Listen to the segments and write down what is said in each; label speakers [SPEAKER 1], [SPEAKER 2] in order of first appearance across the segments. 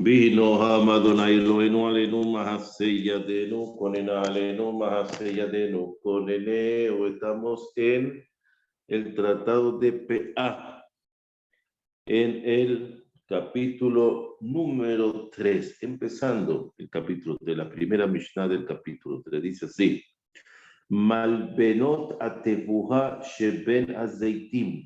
[SPEAKER 1] Vino Hamadonai Loenu Alenu Mahaseyadenu, Conena Alenu Mahaseyadenu, Conene, o estamos en el Tratado de PA, en el capítulo número 3, empezando el capítulo de la primera Mishnah del capítulo 3, dice así: Malbenot atebuha sheben azeitim,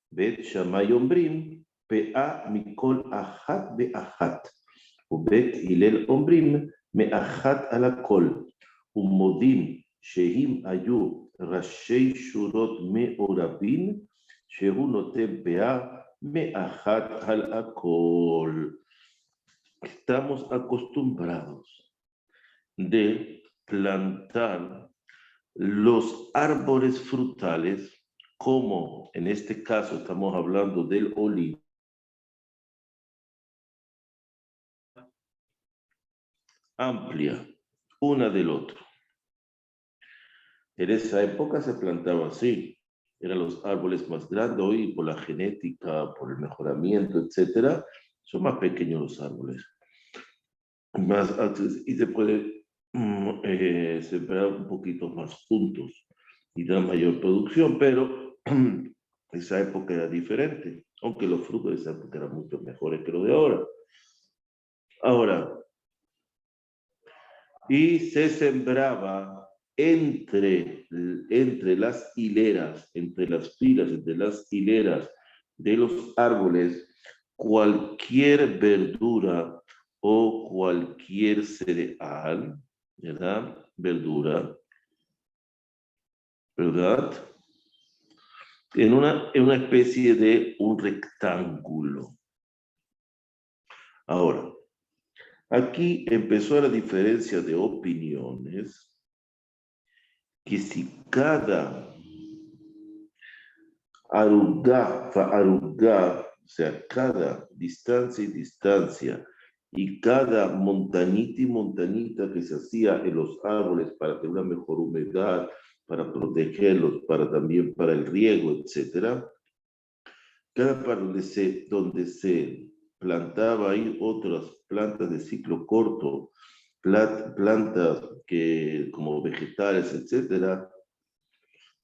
[SPEAKER 1] bet shamay ombrim, PA mikol achat beachat, ובית הלל אומרים מאחת על הכל, ומודים שהם היו ראשי שורות מעורבים, שהוא נותן פאה מאחת על הכל. Estamos acostumbrados de plantar los árboles frutales, como en este caso estamos hablando del olivo, amplia, una del otro. En esa época se plantaba así, eran los árboles más grandes. Hoy por la genética, por el mejoramiento, etcétera, son más pequeños los árboles. Más altos, y se puede sembrar un poquito más juntos y dar mayor producción, pero esa época era diferente, aunque los frutos de esa época eran mucho mejores que los de ahora. Ahora, y se sembraba entre las hileras, entre las filas, entre las hileras de los árboles, cualquier verdura o cualquier cereal, ¿verdad? Verdura, ¿verdad? En una especie de un rectángulo. Ahora, aquí empezó la diferencia de opiniones, que si cada arugá, o sea, cada distancia y distancia, y cada montañita y montañita que se hacía en los árboles para tener una mejor humedad, para protegerlos, también para el riego, etc. Cada parte donde se plantaba ahí otras plantas de ciclo corto, plantas como vegetales, etcétera,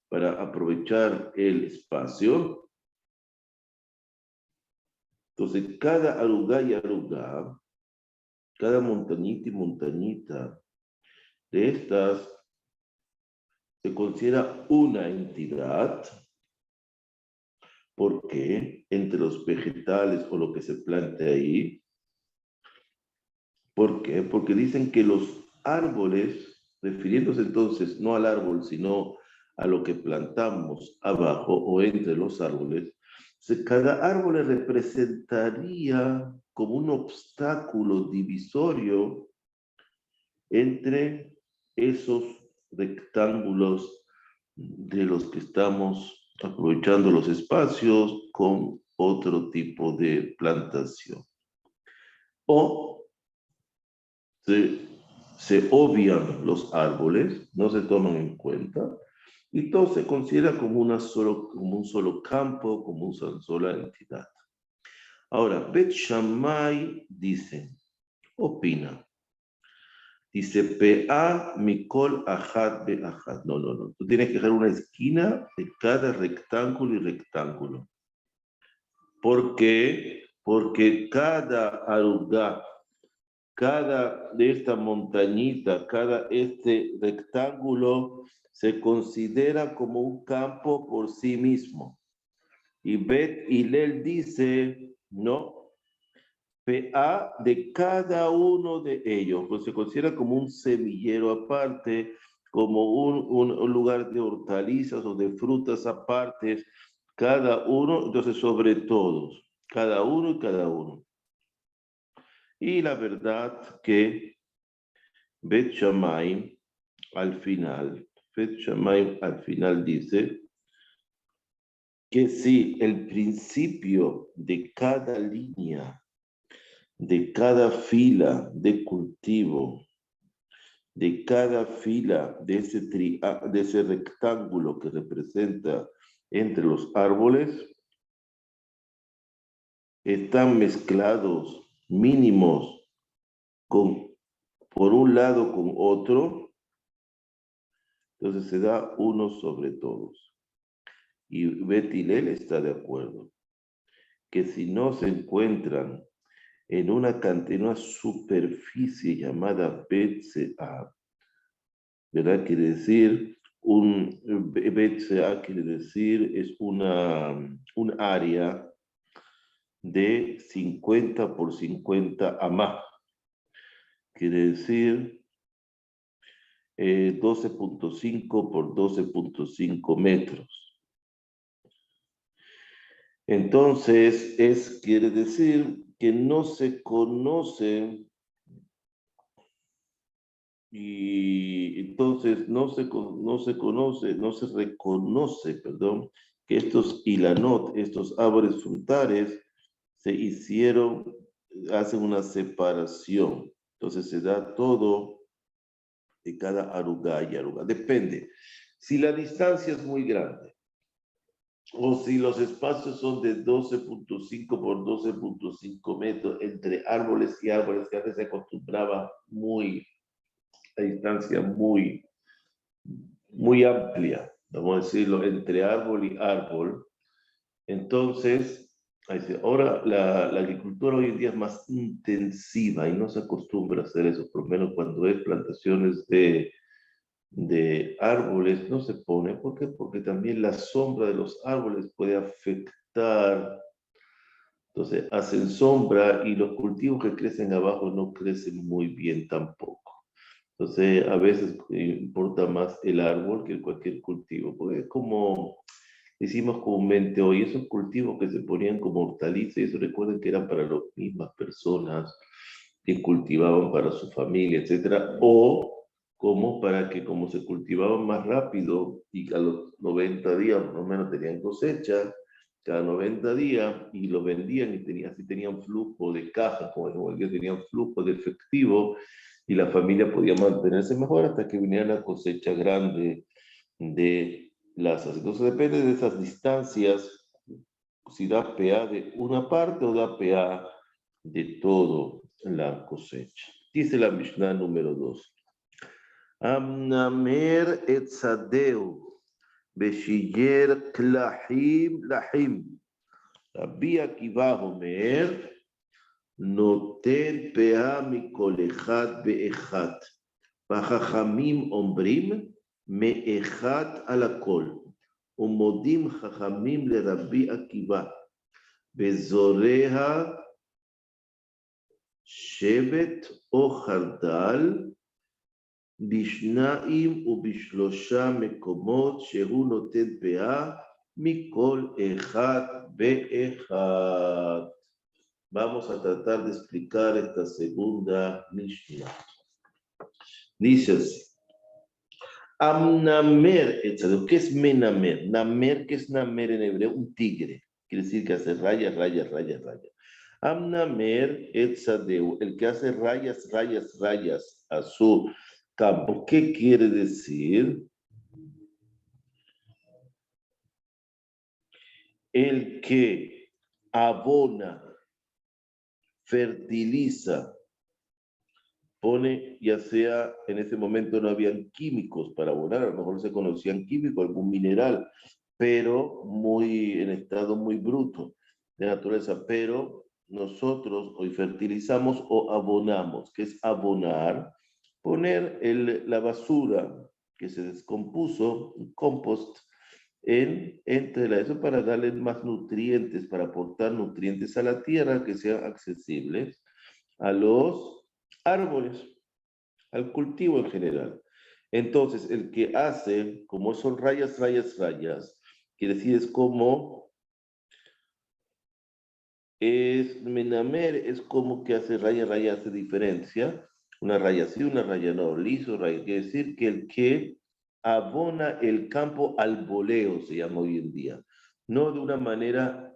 [SPEAKER 1] para aprovechar el espacio. Entonces, cada arugá y arugá, cada montañita y montañita de estas se considera una entidad, porque entre los vegetales o lo que se plante ahí, ¿por qué? Porque dicen que los árboles, refiriéndose entonces no al árbol, sino a lo que plantamos abajo o entre los árboles, cada árbol representaría como un obstáculo divisorio entre esos rectángulos de los que estamos aprovechando los espacios con otro tipo de plantación. O se obvian los árboles, no se toman en cuenta, y todo se considera como un solo campo, como una sola entidad. Ahora, Bet Shammai opina, dice, PA mikol ajat be ajat. No. Tú tienes que dejar una esquina de cada rectángulo y rectángulo. ¿Por qué? Porque cada arugá, cada de esta montañita, cada rectángulo se considera como un campo por sí mismo. Y Bet Hillel dice, no, PA de cada uno de ellos, pues se considera como un semillero aparte, como un lugar de hortalizas o de frutas aparte, cada uno, entonces sobre todos, cada uno y cada uno. Y la verdad que Bet Shammai al final dice que si el principio de cada línea, de cada fila de cultivo, de cada fila de ese rectángulo que representa entre los árboles, están mezclados mínimos por un lado con otro, entonces se da 1 sobre todos. Y Bet Hillel está de acuerdo, que si no se encuentran en una superficie llamada BCA, ¿verdad? Quiere decir, BCA quiere decir, es un área de 50 por 50 amá. Quiere decir 12.5 por 12.5 metros. Entonces, quiere decir que no se conoce, y entonces no se reconoce, perdón, que estos ilanot, estos árboles frutales, hacen una separación. Entonces se da todo de cada arugá y arugá. Depende. Si la distancia es muy grande, o si los espacios son de 12.5 por 12.5 metros entre árboles y árboles, que antes se acostumbraba a distancia muy amplia, vamos a decirlo, entre árbol y árbol. Entonces, ahora la agricultura hoy en día es más intensiva y no se acostumbra a hacer eso, por lo menos cuando es plantaciones de árboles no se pone. ¿Por qué? Porque también la sombra de los árboles puede afectar. Entonces hacen sombra y los cultivos que crecen abajo no crecen muy bien tampoco. Entonces a veces importa más el árbol que cualquier cultivo, porque es como decimos comúnmente hoy, esos cultivos que se ponían como hortalizas, y eso recuerden que eran para las mismas personas que cultivaban para su familia, etcétera, o como se cultivaban más rápido y a los 90 días por lo menos tenían cosecha, cada 90 días, y lo vendían y así tenían flujo de caja, como que tenían flujo de efectivo, y la familia podía mantenerse mejor hasta que viniera la cosecha grande de lasas. Entonces depende de esas distancias, si da PA de una parte o da PA de todo la cosecha. Dice la Mishnah número 2. Amnamer etzadeu, beshiyer klahim lahim. Rabbi Akiva Omer, noten PA mikol echad be'echad. V'chachamim ombrim, me'echad al hakol. ומודים חכמים לרבי עקיבא, בזוריה שבט או חרדל, בשניים ובשלושה מקומות שהוא נותן פאה מכל אחד ואחד. Vamos a tratar de explicar esta segunda Mishnah. Dice así. Amnamer, etc. ¿Qué es menamer? Namer, ¿qué es namer en hebreo? Un tigre. Quiere decir que hace rayas, rayas, rayas, rayas. Amnamer, etzadeu, el que hace rayas, rayas, rayas a su campo. ¿Qué quiere decir? El que abona, fertiliza, pone, ya sea, en ese momento no habían químicos para abonar, a lo mejor se conocían químicos, algún mineral, pero en estado muy bruto de naturaleza, pero nosotros hoy fertilizamos o abonamos. ¿Qué es abonar? Poner la basura que se descompuso, un compost, eso para darle más nutrientes, para aportar nutrientes a la tierra que sean accesibles a los árboles, al cultivo en general. Entonces, el que hace, como son rayas, rayas, rayas, quiere decir es como menamer, es como que hace raya, raya, hace diferencia, una raya sí, una raya no, liso, raya, quiere decir que el que abona el campo al voleo, se llama hoy en día, no de una manera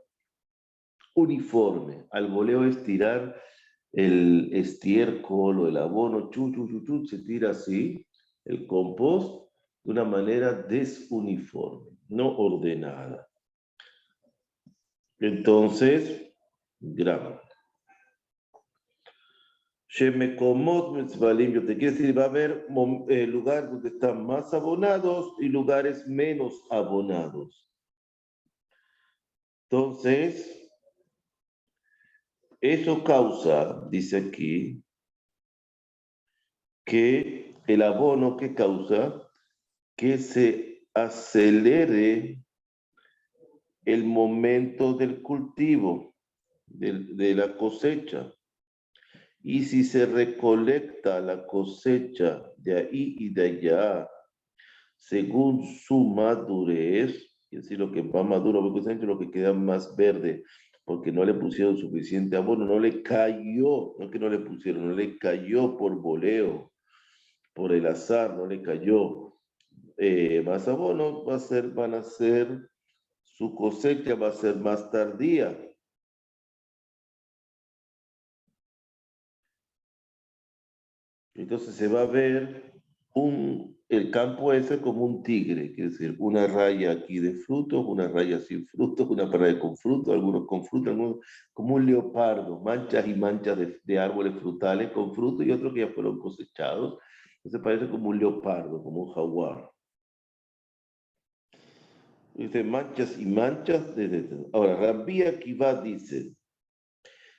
[SPEAKER 1] uniforme. Al voleo es tirar el estiércol o el abono, se tira así, el compost, de una manera desuniforme, no ordenada. Entonces, graba. Shemekomot Mitzvalim, yo te quiero decir, va a haber lugares donde están más abonados y lugares menos abonados. Entonces, eso causa, dice aquí, que el abono que causa que se acelere el momento del cultivo, de la cosecha. Y si se recolecta la cosecha de ahí y de allá, según su madurez, es decir, lo que va maduro, porque lo que queda más verde, porque no le pusieron suficiente abono, no le cayó, no que no le pusieron, no le cayó por voleo, por el azar, no le cayó más abono, van a ser, su cosecha va a ser más tardía. Entonces se va a ver el campo ese como un tigre, quiere decir, una raya aquí de frutos, una raya sin frutos, una raya con frutos, algunos con frutos, algunos como un leopardo, manchas y manchas de árboles frutales con frutos y otros que ya fueron cosechados. Entonces parece como un leopardo, como un jaguar. Dice manchas y manchas. Ahora, Rabbi Akiva dice,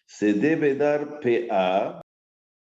[SPEAKER 1] se debe dar PA